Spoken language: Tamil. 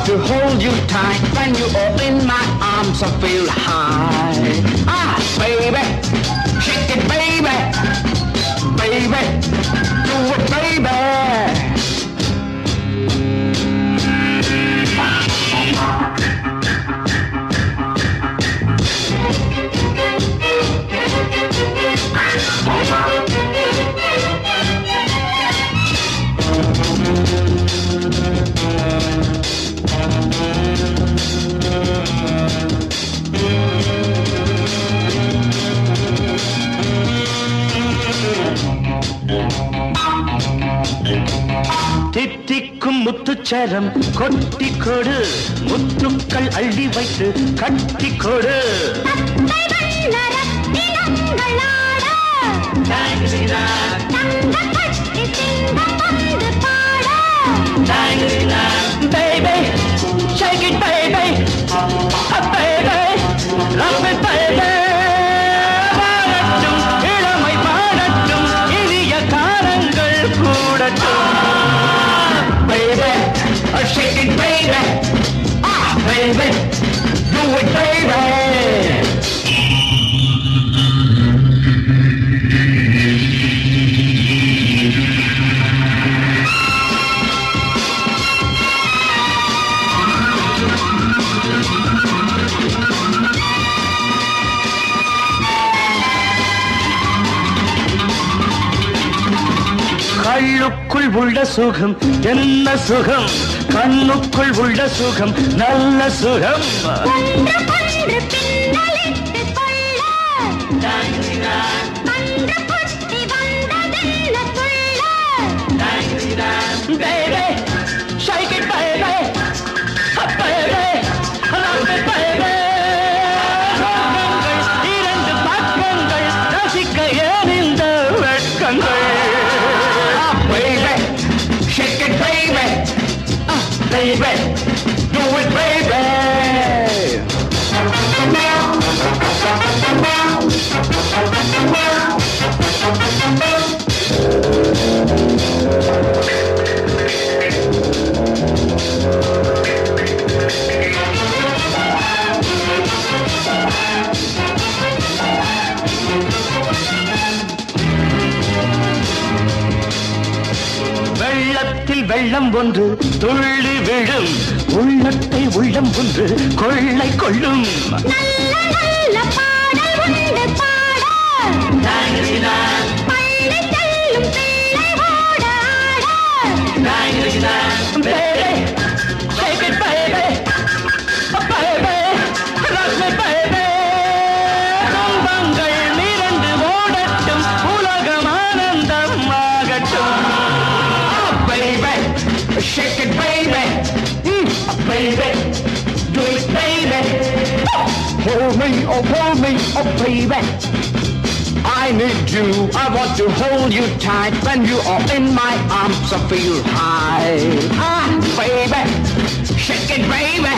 To hold you tight when you are in my arms, I feel high. Ah, baby, shake it, baby, baby, do it, baby. தித்திக்கும் முத்துச்சரம் கொட்டி கொடு முத்துக்கள் அள்ளி வைத்து கட்டி கொடு baby, shake it baby, baby, love it baby. இளமை பாடட்டும் இனிய காலங்கள் கூடட்டும். Baby, shake it baby, baby, do it baby. கண்ணுக்குள் உள்ள சுகம் என்ன சுகம், கண்ணுக்குள் உள்ள சுகம் நல்ல சுகம். Baby, shake it baby, baby, love it baby. இரண்டு பக்கங்கள் ரசிக்க ஏன் இந்த வெட்கங்கள். Shake it, baby, baby, do it, baby. வெள்ளத்தில் வெள்ளம் ஒன்று துள்ளி விழும், உள்ளத்தை உள்ளம் ஒன்று கொள்ளை கொள்ளும். துன்பங்கள் மிரண்டு ஓடட்டும், உலகம் ஆனந்தமாகட்டும். Shake it baby, baby, do it baby. Hold me, oh baby, I need you, I want to hold you tight. When you are in my arms I feel high. Ah, baby, shake it baby.